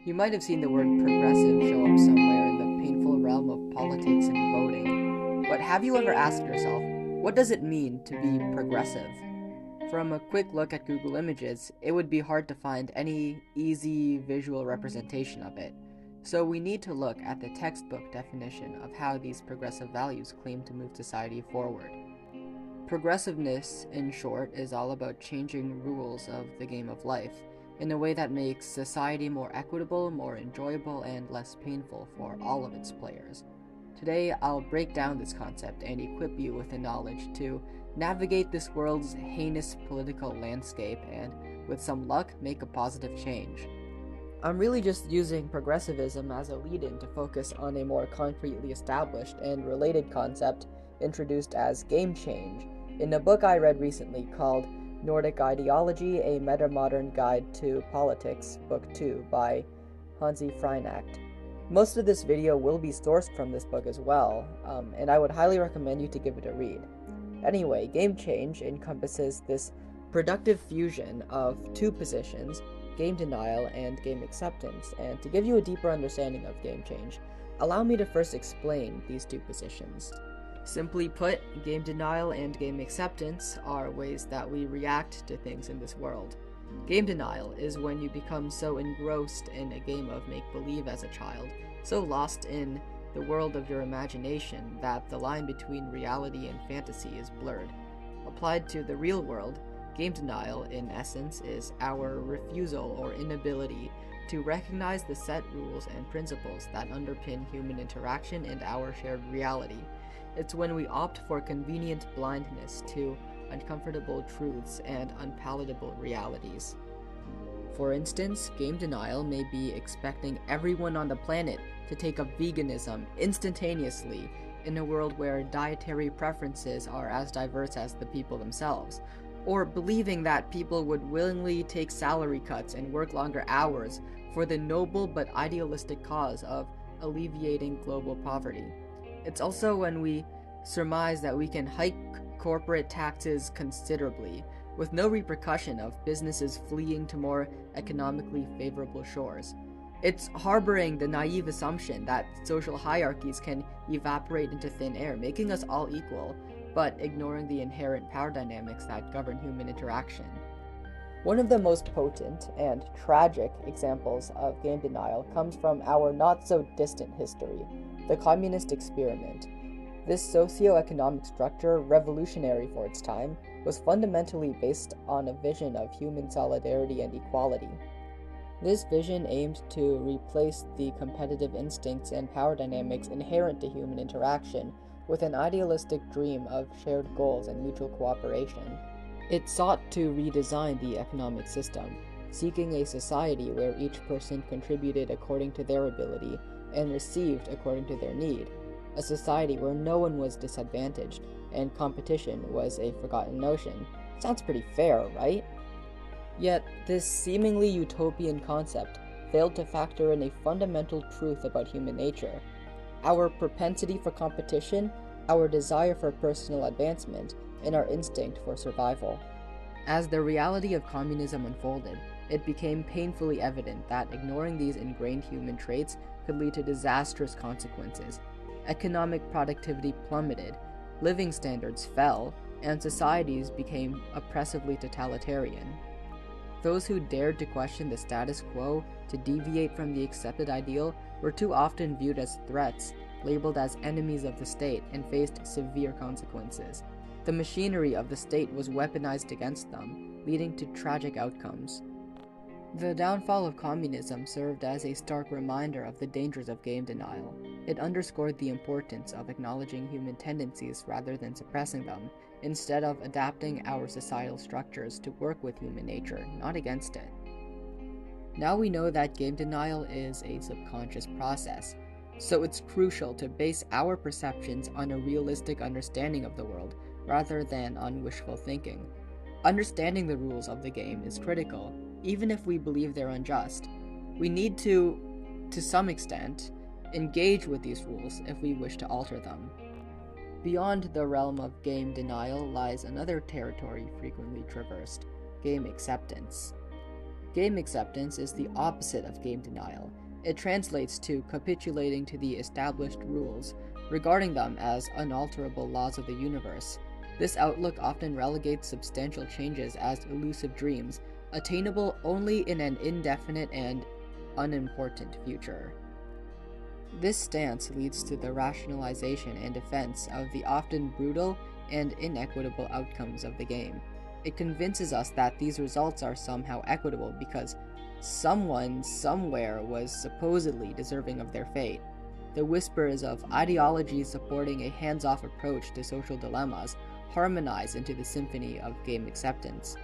You might have seen the word progressive show up somewhere in the painful realm of politics and voting. But have you ever asked yourself, what does it mean to be progressive? From a quick look at Google Images, it would be hard to find any easy visual representation of it. So we need to look at the textbook definition of how these progressive values claim to move society forward. Progressiveness, in short, is all about changing rules of the game of life in a way that makes society more equitable, more enjoyable, and less painful for all of its players. Today, I'll break down this concept and equip you with the knowledge to navigate this world's heinous political landscape and, with some luck, make a positive change. I'm really just using progressivism as a lead-in to focus on a more concretely established and related concept introduced as game change in a book I read recently called Nordic Ideology, a Metamodern Guide to Politics, Book 2 by Hanzi Freinacht. Most of this video will be sourced from this book as well, and I would highly recommend you to give it a read. Anyway, game change encompasses this productive fusion of two positions, game denial and game acceptance, and to give you a deeper understanding of game change, allow me to first explain these two positions. Simply put, game denial and game acceptance are ways that we react to things in this world. Game denial is when you become so engrossed in a game of make-believe as a child, so lost in the world of your imagination that the line between reality and fantasy is blurred. Applied to the real world, game denial, in essence, is our refusal or inability to recognize the set rules and principles that underpin human interaction and our shared reality. It's when we opt for convenient blindness to uncomfortable truths and unpalatable realities. For instance, game denial may be expecting everyone on the planet to take up veganism instantaneously in a world where dietary preferences are as diverse as the people themselves, or believing that people would willingly take salary cuts and work longer hours for the noble but idealistic cause of alleviating global poverty. It's also when we surmise that we can hike corporate taxes considerably, with no repercussion of businesses fleeing to more economically favorable shores. It's harboring the naive assumption that social hierarchies can evaporate into thin air, making us all equal, but ignoring the inherent power dynamics that govern human interaction. One of the most potent and tragic examples of game denial comes from our not-so-distant history, the communist experiment. This socio-economic structure, revolutionary for its time, was fundamentally based on a vision of human solidarity and equality. This vision aimed to replace the competitive instincts and power dynamics inherent to human interaction with an idealistic dream of shared goals and mutual cooperation. It sought to redesign the economic system, seeking a society where each person contributed according to their ability and received according to their need, a society where no one was disadvantaged and competition was a forgotten notion. Sounds pretty fair, right? Yet, this seemingly utopian concept failed to factor in a fundamental truth about human nature: our propensity for competition, our desire for personal advancement, and our instinct for survival. As the reality of communism unfolded, it became painfully evident that ignoring these ingrained human traits could lead to disastrous consequences. Economic productivity plummeted, living standards fell, and societies became oppressively totalitarian. Those who dared to question the status quo, to deviate from the accepted ideal, were too often viewed as threats, labeled as enemies of the state, and faced severe consequences. The machinery of the state was weaponized against them, leading to tragic outcomes. The downfall of communism served as a stark reminder of the dangers of game denial. It underscored the importance of acknowledging human tendencies rather than suppressing them, instead of adapting our societal structures to work with human nature, not against it. Now we know that game denial is a subconscious process, so it's crucial to base our perceptions on a realistic understanding of the world, rather than on wishful thinking. Understanding the rules of the game is critical, even if we believe they're unjust. We need to some extent, engage with these rules if we wish to alter them. Beyond the realm of game denial lies another territory frequently traversed: game acceptance. Game acceptance is the opposite of game denial. It translates to capitulating to the established rules, regarding them as unalterable laws of the universe. This outlook often relegates substantial changes as elusive dreams, attainable only in an indefinite and unimportant future. This stance leads to the rationalization and defense of the often brutal and inequitable outcomes of the game. It convinces us that these results are somehow equitable because someone somewhere was supposedly deserving of their fate. The whispers of ideology supporting a hands-off approach to social dilemmas harmonize into the symphony of game acceptance.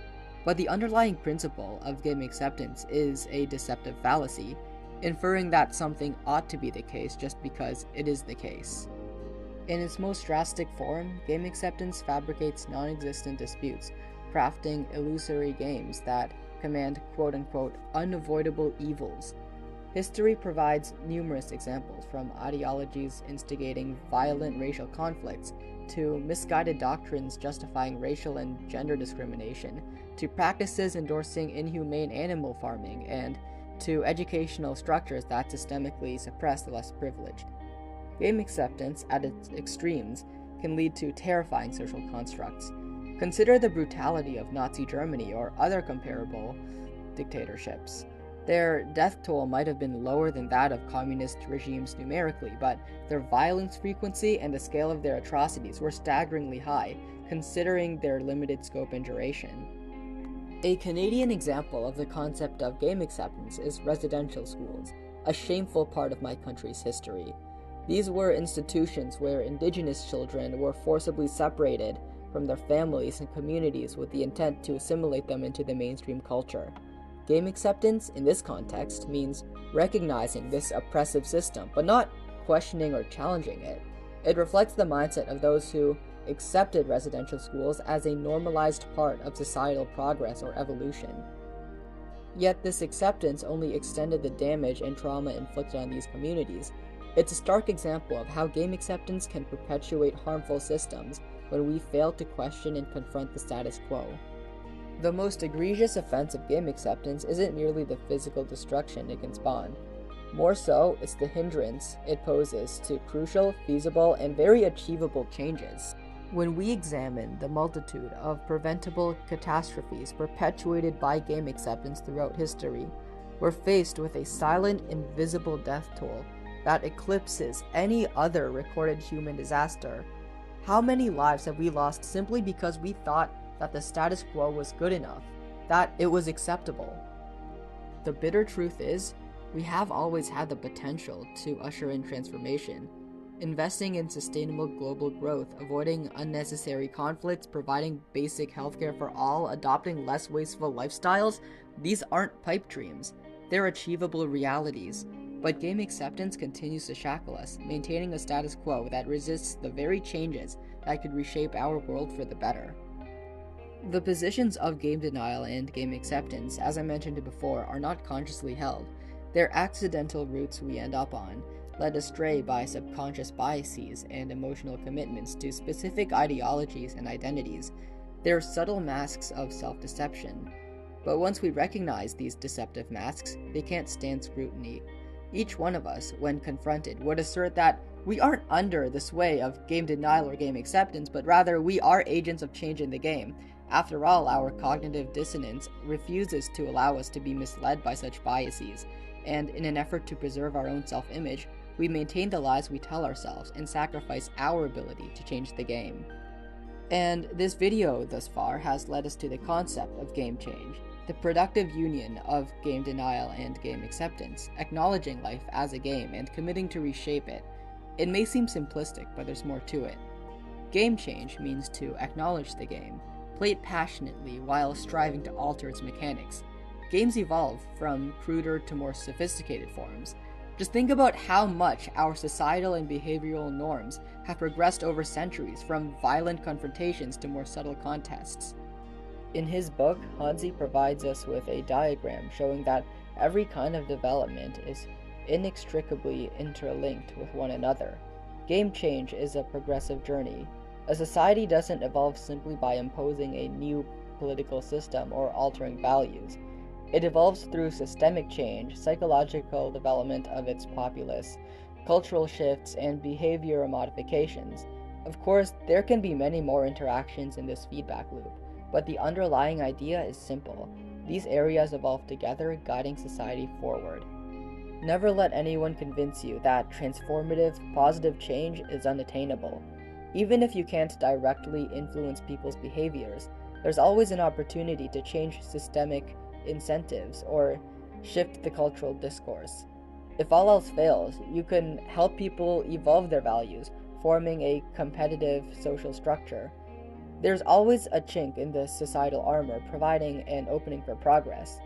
But the underlying principle of game acceptance is a deceptive fallacy, inferring that something ought to be the case just because it is the case. In its most drastic form, game acceptance fabricates non-existent disputes, crafting illusory games that command quote-unquote unavoidable evils. History provides numerous examples, from ideologies instigating violent racial conflicts, to misguided doctrines justifying racial and gender discrimination, to practices endorsing inhumane animal farming, and to educational structures that systemically suppress the less privileged. Game acceptance, at its extremes, can lead to terrifying social constructs. Consider the brutality of Nazi Germany or other comparable dictatorships. Their death toll might have been lower than that of communist regimes numerically, but their violence frequency and the scale of their atrocities were staggeringly high, considering their limited scope and duration. A Canadian example of the concept of game acceptance is residential schools, a shameful part of my country's history. These were institutions where Indigenous children were forcibly separated from their families and communities with the intent to assimilate them into the mainstream culture. Game acceptance, in this context, means recognizing this oppressive system, but not questioning or challenging it. It reflects the mindset of those who accepted residential schools as a normalized part of societal progress or evolution. Yet this acceptance only extended the damage and trauma inflicted on these communities. It's a stark example of how game acceptance can perpetuate harmful systems when we fail to question and confront the status quo. The most egregious offense of game acceptance isn't merely the physical destruction it can spawn. More so, it's the hindrance it poses to crucial, feasible, and very achievable changes. When we examine the multitude of preventable catastrophes perpetuated by game acceptance throughout history, we're faced with a silent, invisible death toll that eclipses any other recorded human disaster. How many lives have we lost simply because we thought that the status quo was good enough, that it was acceptable? The bitter truth is, we have always had the potential to usher in transformation. Investing in sustainable global growth, avoiding unnecessary conflicts, providing basic healthcare for all, adopting less wasteful lifestyles, these aren't pipe dreams. They're achievable realities. But game acceptance continues to shackle us, maintaining a status quo that resists the very changes that could reshape our world for the better. The positions of game denial and game acceptance, as I mentioned before, are not consciously held. They're accidental routes we end up on, led astray by subconscious biases and emotional commitments to specific ideologies and identities. They're subtle masks of self-deception. But once we recognize these deceptive masks, they can't stand scrutiny. Each one of us, when confronted, would assert that we aren't under the sway of game denial or game acceptance, but rather we are agents of change in the game. After all, our cognitive dissonance refuses to allow us to be misled by such biases, and in an effort to preserve our own self-image, we maintain the lies we tell ourselves and sacrifice our ability to change the game. And this video thus far has led us to the concept of game change, the productive union of game denial and game acceptance, acknowledging life as a game and committing to reshape it. It may seem simplistic, but there's more to it. Game change means to acknowledge the game, play it passionately while striving to alter its mechanics. Games evolve from cruder to more sophisticated forms. Just think about how much our societal and behavioral norms have progressed over centuries, from violent confrontations to more subtle contests. In his book, Hanzi provides us with a diagram showing that every kind of development is inextricably interlinked with one another. Game change is a progressive journey. A society doesn't evolve simply by imposing a new political system or altering values. It evolves through systemic change, psychological development of its populace, cultural shifts, and behavior modifications. Of course, there can be many more interactions in this feedback loop, but the underlying idea is simple. These areas evolve together, guiding society forward. Never let anyone convince you that transformative, positive change is unattainable. Even if you can't directly influence people's behaviors, there's always an opportunity to change systemic incentives or shift the cultural discourse. If all else fails, you can help people evolve their values, forming a competitive social structure. There's always a chink in the societal armor, providing an opening for progress.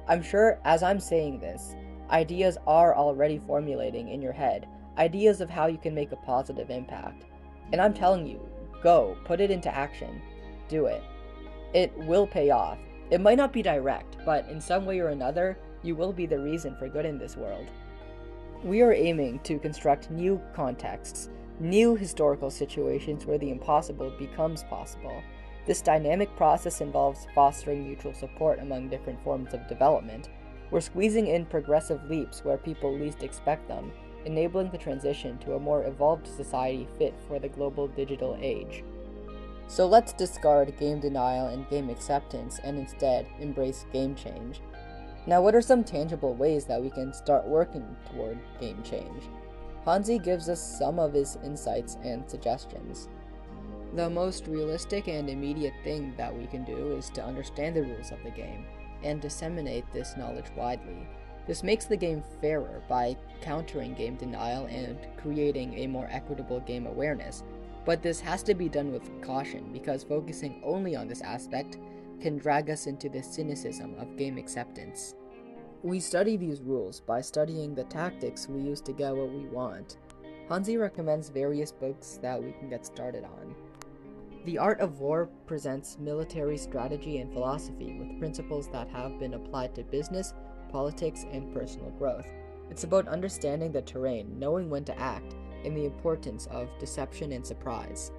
I'm sure as I'm saying this, ideas are already formulating in your head, ideas of how you can make a positive impact. And I'm telling you, go, put it into action, do it. It will pay off. It might not be direct, but in some way or another, you will be the reason for good in this world. We are aiming to construct new contexts, new historical situations where the impossible becomes possible. This dynamic process involves fostering mutual support among different forms of development. We're squeezing in progressive leaps where people least expect them, enabling the transition to a more evolved society fit for the global digital age. So let's discard game denial and game acceptance and instead embrace game change. Now, what are some tangible ways that we can start working toward game change? Hanzi gives us some of his insights and suggestions. The most realistic and immediate thing that we can do is to understand the rules of the game and disseminate this knowledge widely. This makes the game fairer by countering game denial and creating a more equitable game awareness. But this has to be done with caution because focusing only on this aspect can drag us into the cynicism of game acceptance. We study these rules by studying the tactics we use to get what we want. Hanzi recommends various books that we can get started on. The Art of War presents military strategy and philosophy with principles that have been applied to business, politics, and personal growth. It's about understanding the terrain, knowing when to act, and the importance of deception and surprise.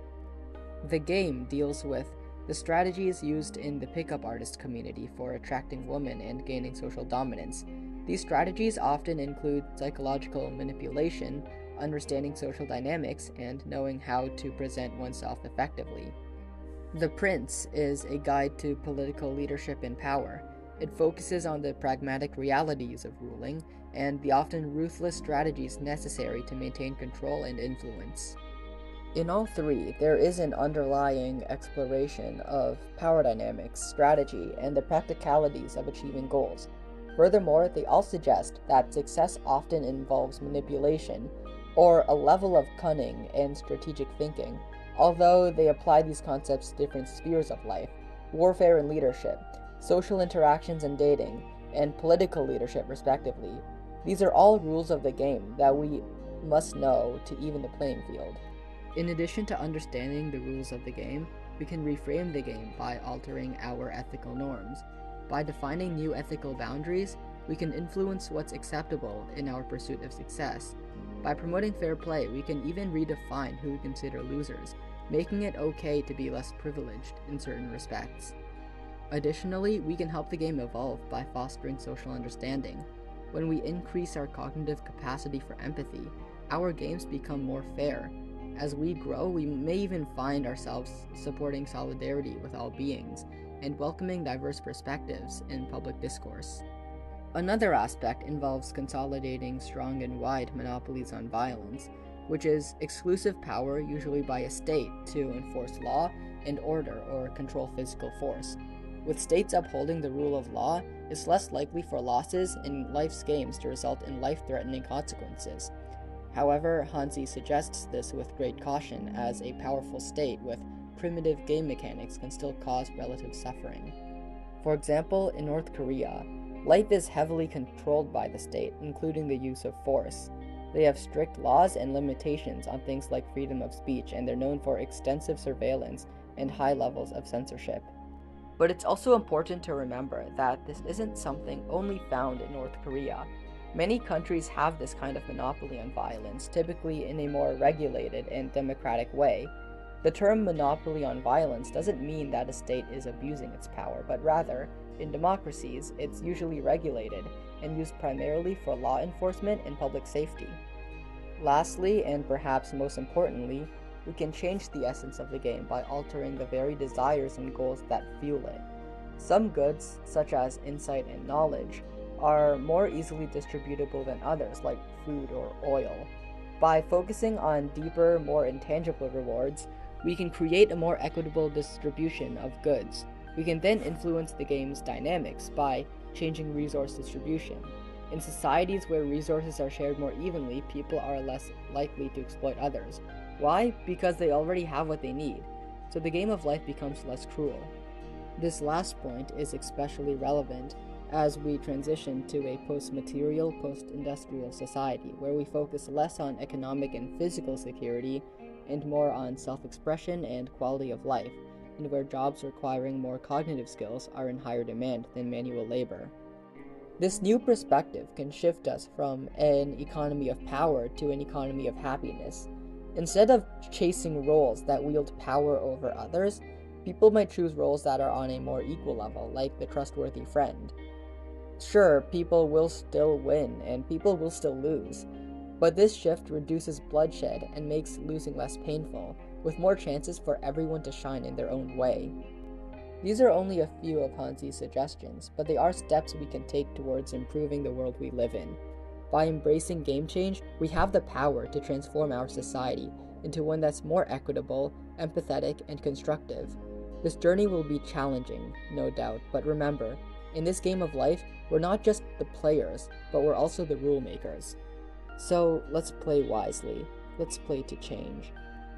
The game deals with the strategies used in the pickup artist community for attracting women and gaining social dominance. These strategies often include psychological manipulation, understanding social dynamics, and knowing how to present oneself effectively. The Prince is a guide to political leadership and power. It focuses on the pragmatic realities of ruling and the often ruthless strategies necessary to maintain control and influence. In all three, there is an underlying exploration of power dynamics, strategy, and the practicalities of achieving goals. Furthermore, they all suggest that success often involves manipulation, or a level of cunning and strategic thinking, although they apply these concepts to different spheres of life: warfare and leadership, social interactions and dating, and political leadership, respectively. These are all rules of the game that we must know to even the playing field. In addition to understanding the rules of the game, we can reframe the game by altering our ethical norms. By defining new ethical boundaries, we can influence what's acceptable in our pursuit of success. By promoting fair play, we can even redefine who we consider losers, making it okay to be less privileged in certain respects. Additionally, we can help the game evolve by fostering social understanding. When we increase our cognitive capacity for empathy, our games become more fair. As we grow, we may even find ourselves supporting solidarity with all beings and welcoming diverse perspectives in public discourse. Another aspect involves consolidating strong and wide monopolies on violence, which is exclusive power usually by a state to enforce law and order or control physical force. With states upholding the rule of law, it's less likely for losses in life's games to result in life-threatening consequences. However, Hanzi suggests this with great caution, as a powerful state with primitive game mechanics can still cause relative suffering. For example, in North Korea, life is heavily controlled by the state, including the use of force. They have strict laws and limitations on things like freedom of speech, and they're known for extensive surveillance and high levels of censorship. But it's also important to remember that this isn't something only found in North Korea. Many countries have this kind of monopoly on violence, typically in a more regulated and democratic way. The term monopoly on violence doesn't mean that a state is abusing its power, but rather In democracies, it's usually regulated and used primarily for law enforcement and public safety. Lastly, and perhaps most importantly, we can change the essence of the game by altering the very desires and goals that fuel it. Some goods, such as insight and knowledge, are more easily distributable than others, like food or oil. By focusing on deeper, more intangible rewards, we can create a more equitable distribution of goods. We can then influence the game's dynamics by changing resource distribution. In societies where resources are shared more evenly, people are less likely to exploit others. Why? Because they already have what they need. So the game of life becomes less cruel. This last point is especially relevant as we transition to a post-material, post-industrial society where we focus less on economic and physical security and more on self-expression and quality of life, and where jobs requiring more cognitive skills are in higher demand than manual labor. This new perspective can shift us from an economy of power to an economy of happiness. Instead of chasing roles that wield power over others, people might choose roles that are on a more equal level, like the trustworthy friend. Sure, people will still win and people will still lose, but this shift reduces bloodshed and makes losing less painful, with more chances for everyone to shine in their own way. These are only a few of Hanzi's suggestions, but they are steps we can take towards improving the world we live in. By embracing game change, we have the power to transform our society into one that's more equitable, empathetic, and constructive. This journey will be challenging, no doubt, but remember, in this game of life, we're not just the players, but we're also the rule makers. So let's play wisely. Let's play to change.